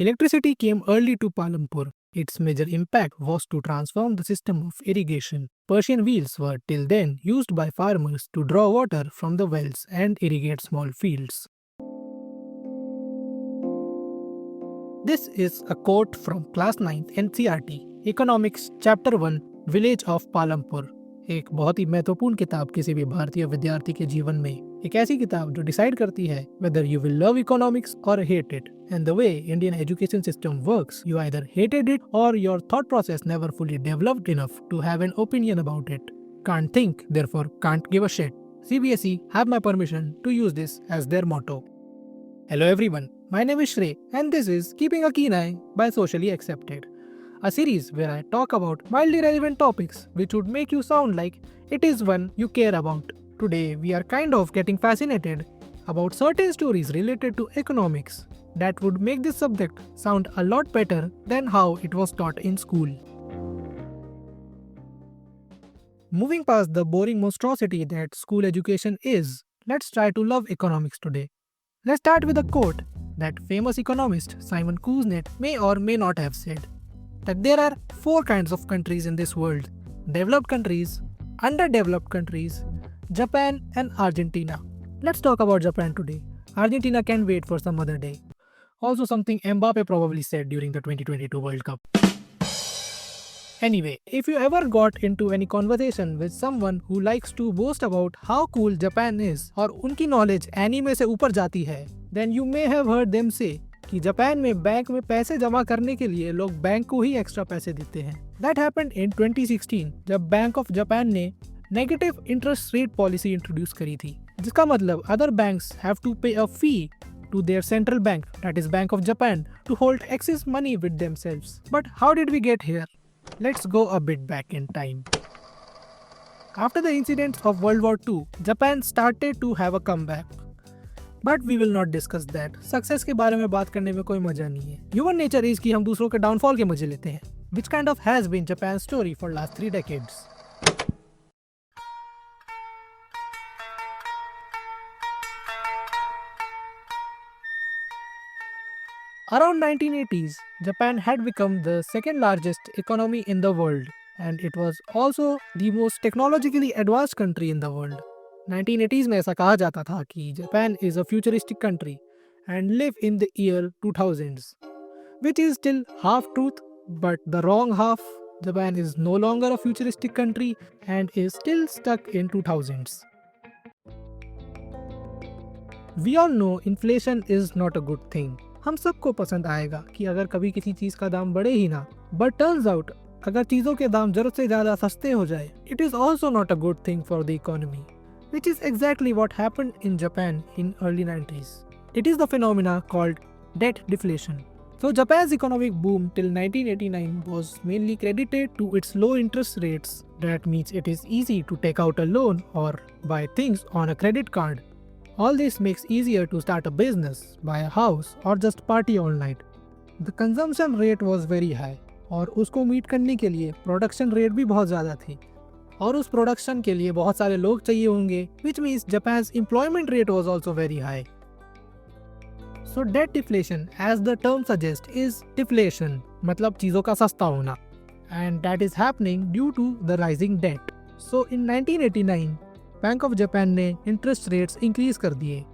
Electricity came early to Palampur. Its major impact was to transform the system of irrigation. Persian wheels were till then used by farmers to draw water from the wells and irrigate small fields. This is a quote from Class 9th NCERT, Economics Chapter 1, Village of Palampur. एक बहुत ही महत्वपूर्ण किताब किसी भी भारतीय विद्यार्थी के जीवन में, एक ऐसी किताब जो डिसाइड करती है whether you will love economics or hate it. And the way Indian education system works, you either hated it or your thought process never fully developed enough to have an opinion about it. Can't think, therefore can't give a shit. CBSE have my permission to use this as their motto. Hello everyone, my name is Shrey and this is Keeping a Keen Eye by Socially Accepted, a series where I talk about mildly relevant topics which would make you sound like it is one you care about. Today we are kind of getting fascinated about certain stories related to economics that would make this subject sound a lot better than how it was taught in school. Moving past the boring monstrosity that school education is, let's try to love economics today. Let's start with a quote that famous economist Simon Kuznets may or may not have said, that there are 4 kinds of countries in this world: developed countries, underdeveloped countries, Japan and Argentina. Let's talk about Japan today. Argentina can wait for some other day. Also something Mbappe probably said during the 2022 World Cup. Anyway, if you ever got into any conversation with someone who likes to boast about how cool Japan is और उनकी knowledge anime से ऊपर जाती है, then you may have heard them say कि Japan में bank में पैसे जमा करने के लिए लोग बैंक को ही एक्स्ट्रा पैसे देते हैं. That happened in 2016 जब बैंक ऑफ जापान ने negative interest rate policy introduce करी थी, जिसका मतलब अदर बैंक्स हैव टू पे अ फी to their central bank, that is Bank of Japan, to hold excess money with themselves. But how did we get here? Let's go a bit back in time. After the incidents of World War II, Japan started to have a comeback. But we will not discuss that. Success के बारे में बात करने में कोई मजा नहीं है. Human nature is कि हम दूसरों के downfall के मजे लेते हैं. Which kind of has been Japan's story for last 3 decades. Around 1980s, Japan had become the second largest economy in the world, and it was also the most technologically advanced country in the world. 1980s में ऐसा कहा जाता था कि Japan is a futuristic country and live in the year 2000s, which is still half truth, but the wrong half. Japan is no longer a futuristic country and is still stuck in 2000s. We all know inflation is not a good thing. हम सबको पसंद आएगा कि अगर कभी किसी चीज का दाम बढ़े ही ना, बट टर्न्स आउट अगर चीजों के दाम जरूरत से ज्यादा सस्ते हो जाए, it is also not a good thing for the economy, which is exactly what happened in Japan in early 90s. It is the phenomena called debt deflation. So Japan's economic boom till 1989 was mainly credited to its low interest rates. That means it is easy to take out a loan or buy things on a credit card. All this makes easier to start a business, buy a house or just party all night. The consumption rate was very high और उसको meet करने के लिए production rate भी बहुत ज़्यादा थी और उस प्रोडक्शन के लिए बहुत सारे लोग चाहिए होंगे, which means Japan's employment rate was also very high. So debt deflation, as the term suggests, is deflation, मतलब चीज़ों का सस्ता होना, and that is happening due to the rising debt. So in 1989 bank of Japan ने interest rates increase कर दिए,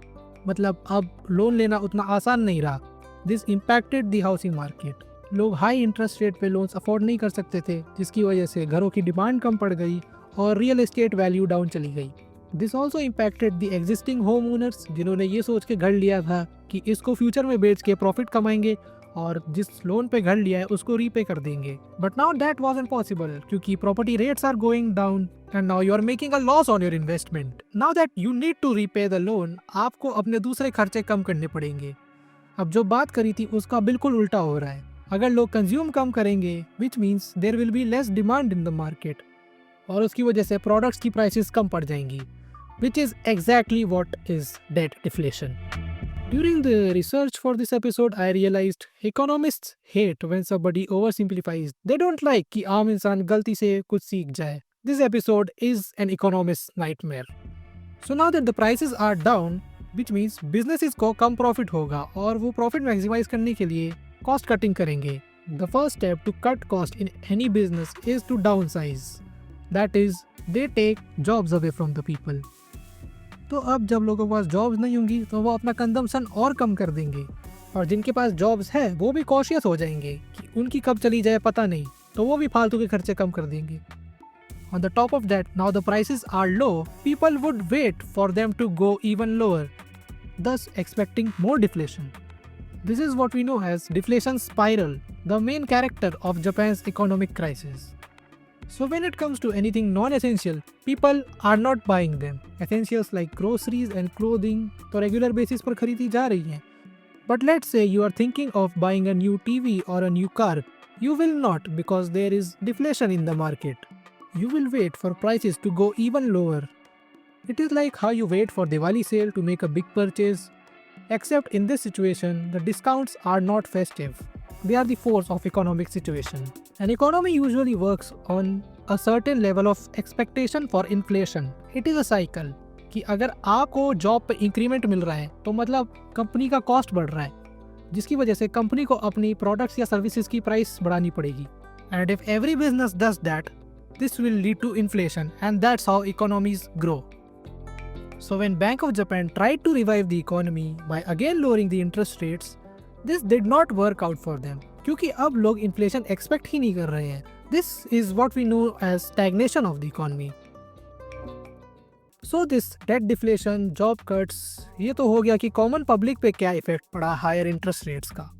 मतलब अब लोन लेना उतना आसान नहीं रहा. This impacted the housing market. लोग हाई इंटरेस्ट रेट पे लोन्स अफोर्ड नहीं कर सकते थे, जिसकी वजह से घरों की डिमांड कम पड़ गई और रियल एस्टेट वैल्यू डाउन चली गई. This also impacted the existing home owners, जिन्होंने ये सोच के घर लिया था कि इसको फ्यूचर में बेच के प्रॉफिट कमाएंगे और जिस लोन पे घर लिया है उसको रीपे कर देंगे. But now that wasn't possible क्योंकि property rates are going down and now you are making a loss on your investment. Now that you need to repay the loan, आपको अपने दूसरे खर्चे कम करने पड़ेंगे. अब जो बात करी थी उसका बिल्कुल उल्टा हो रहा है. अगर लोग कंज्यूम कम करेंगे, which means there will be less demand in the market, और उसकी वजह से प्रोडक्ट्स की प्राइसेस कम पड़ जाएंगी, which is exactly what is debt deflation. During the research for this episode, I realized economists hate when somebody oversimplifies. They don't like कि आम इंसान गलती से कुछ सीख जाए. This episode is an economist's nightmare. So now that the prices are down, which means businesses को कम profit होगा और वो profit maximize करने के लिए कॉस्ट कटिंग करेंगे। The first step to cut cost in any business is to downsize, that is they take jobs away from the people. तो अब जब लोगों के पास जॉब्स नहीं होंगी तो वो अपना कंजम्पशन और कम कर देंगे, और जिनके पास जॉब्स है वो भी कॉशियस हो जाएंगे कि उनकी कब चली जाए पता नहीं, तो वो भी फालतू के खर्चे कम कर देंगे। On the top of that, now the prices are low, people would wait for them to go even lower, thus expecting more deflation. This is what we know as deflation spiral, the main character of Japan's economic crisis. So when it comes to anything non-essential, people are not buying them. Essentials like groceries and clothing तो regular basis पर खरीदी जा रही हैं. But let's say you are thinking of buying a new TV or a new car. You will not, because there is deflation in the market. You will wait for prices to go even lower. It is like how you wait for Diwali sale to make a big purchase. Except in this situation, the discounts are not festive. They are the force of economic situation. An economy usually works on a certain level of expectation for inflation. It is a cycle कि अगर आपको job पे increment मिल रहा है तो मतलब company का cost बढ़ रहा है, जिसकी वजह से कंपनी को अपनी प्रोडक्ट्स या सर्विसेज की प्राइस बढ़ानी पड़ेगी. And if every business does that, this will lead to inflation, and that's how economies grow. So when Bank of Japan tried to revive the economy by again lowering the interest rates, this did not work out for them, क्योंकि अब लोग inflation expect ही नहीं कर रहे हैं. This is what we know as stagnation of the economy. So this debt deflation, job cuts, ये तो हो गया कि common public पे क्या effect पड़ा higher interest rates का.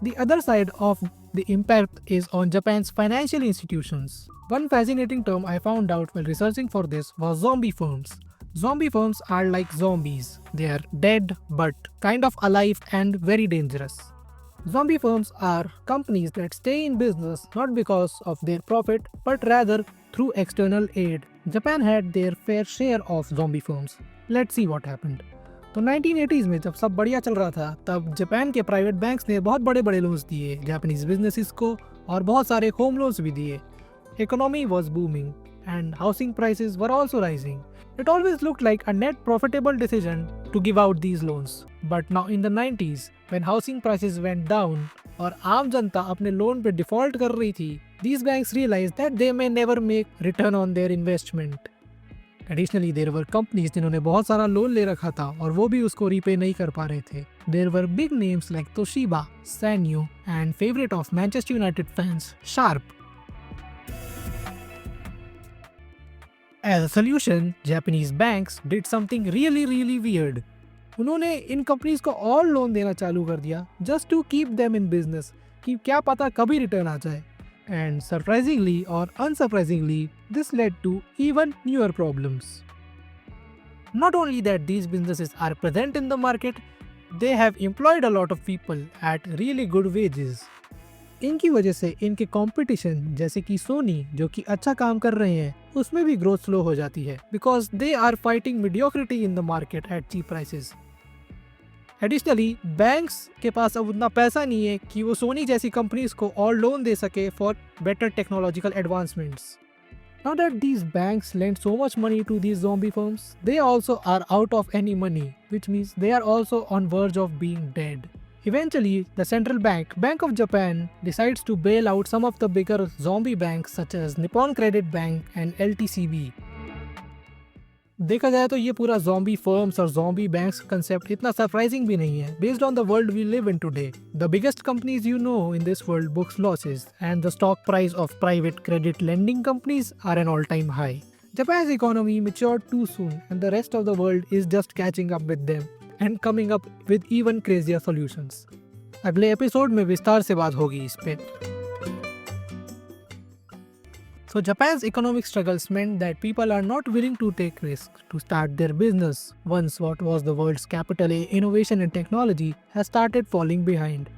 The other side of the impact is on Japan's financial institutions. One fascinating term I found out while researching for this was zombie firms. Zombie firms are like zombies. They are dead but kind of alive and very dangerous. Zombie firms are companies that stay in business not because of their profit but rather through external aid. Japan had their fair share of zombie firms. Let's see what happened. तो 1980s में जब सब बढ़िया चल रहा था, तब Japan के प्राइवेट बैंक्स ने बहुत बड़े बड़े लोन्स दिए जापानीज बिजनेसेस को, और बहुत सारे होम लोन्स भी दिए. Economy was booming and housing prices were also rising. It always looked like a net profitable decision to give out these loans. But now in the 90s, when housing prices went down और आम जनता अपने loan पे default कर रही थी, these banks realized that they may never make return on their investment. Additionally, there were companies जिन्होंने बहुत सारा लोन ले रखा था और वो भी उसको रीपे नहीं कर पा रहे थे. There were big names like Toshiba, Sanyo and favorite of Manchester United fans, Sharp. As a solution, Japanese banks did something really weird. उन्होंने इन कंपनीज को और लोन देना चालू कर दिया just to keep them in business, कि क्या पता कभी रिटर्न आ जाए. And surprisingly or unsurprisingly, this led to even newer problems. Not only that these businesses are present in the market, they have employed a lot of people at really good wages. इनकी वजह से इनके competition जैसे कि सोनी, जो कि अच्छा काम कर रहे हैं, उसमें भी ग्रोथ स्लो हो जाती है because they are fighting mediocrity in the market at cheap prices. Additionally, banks के पास अब उतना पैसा नहीं है कि वो सोनी जैसी कंपनीज को और लोन दे सके for better technological advancements. Now that these banks lend so much money to these zombie firms, they also are out of any money, which means they are also on verge of being dead. Eventually, the central bank, Bank of Japan, decides to bail out some of the bigger zombie banks such as Nippon Credit Bank and LTCB. देखा जाए तो ये पूरा zombie firms और zombie banks concept इतना surprising भी नहीं है based on the world we live in today. The biggest companies you know in this world books losses and the stock price of private credit lending companies are an all-time high. Japan's economy matured too soon and the rest of the world is just catching up with them and coming up with even crazier solutions. अगले episode में विस्तार से बात होगी इस पे. So Japan's economic struggles meant that people are not willing to take risks to start their business once what was the world's capital, innovation and technology has started falling behind.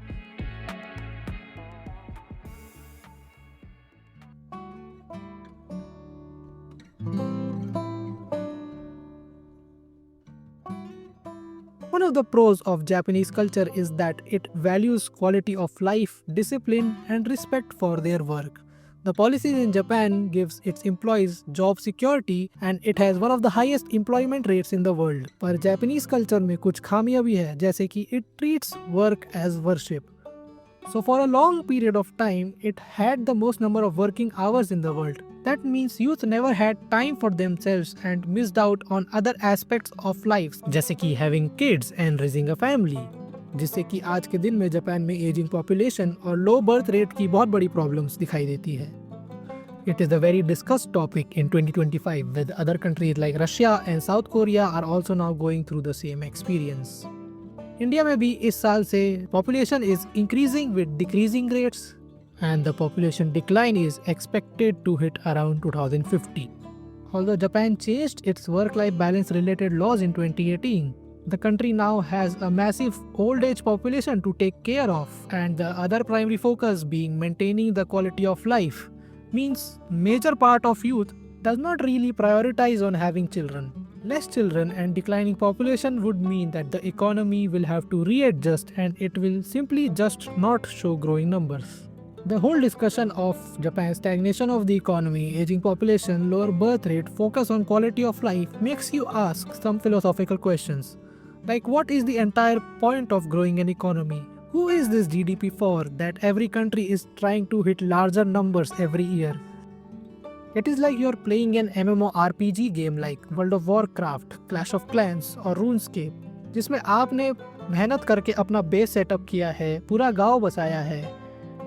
One of the pros of Japanese culture is that it values quality of life, discipline, and respect for their work. The policies in Japan gives its employees job security and it has one of the highest employment rates in the world. पर Japanese culture में कुछ खामियां भी है, जैसे कि it treats work as worship. So for a long period of time, it had the most number of working hours in the world. That means youth never had time for themselves and missed out on other aspects of life, जैसे कि having kids and raising a family. जिससे कि आज के दिन में Japan में ageing population और लो बर्थ रेट की बहुत बड़ी प्रॉब्लम्स दिखाई देती है. It is a very discussed topic in 2025 with other countries like Russia and South Korea are also now going through the same experience. India में भी इस साल से population is increasing with decreasing rates and the population decline is expected to hit around 2050. Although Japan changed its work-life balance related laws in 2018, the country now has a massive old age population to take care of, and the other primary focus being maintaining the quality of life means major part of youth does not really prioritize on having children. Less children and declining population would mean that the economy will have to readjust and it will simply just not show growing numbers. The whole discussion of Japan's stagnation of the economy, aging population, lower birth rate, focus on quality of life makes you ask some philosophical questions. Like, what is the entire point of growing an economy? Who is this GDP for that every country is trying to hit larger numbers every year? It is like you're playing an MMORPG game like World of Warcraft, Clash of Clans और RuneScape, जिसमें आपने मेहनत करके अपना base setup किया है, पूरा गांव बसाया है.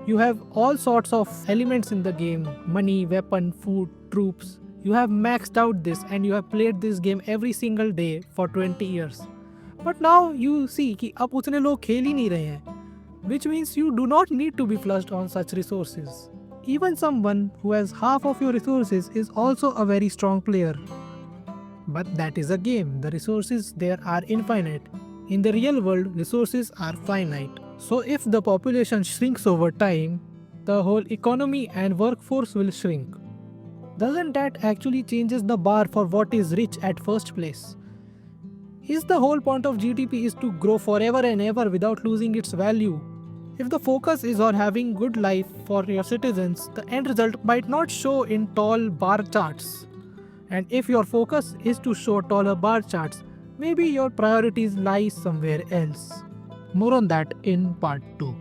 You have all sorts of elements in the game, money, weapon, food, troops. You have maxed out this and you have played this game every single day for 20 years. But now you see कि अब उतने लोग खेल ही नहीं रहे हैं, which means you do not need to be flushed on such resources. Even someone who has half of your resources is also a very strong player. But that is a game. The resources there are infinite. In the real world, resources are finite. So if the population shrinks over time, the whole economy and workforce will shrink. Doesn't that actually changes the bar for what is rich at first place? Is the whole point of GDP is to grow forever and ever without losing its value? If the focus is on having good life for your citizens, the end result might not show in tall bar charts. And if your focus is to show taller bar charts, maybe your priorities lie somewhere else. More on that in part 2.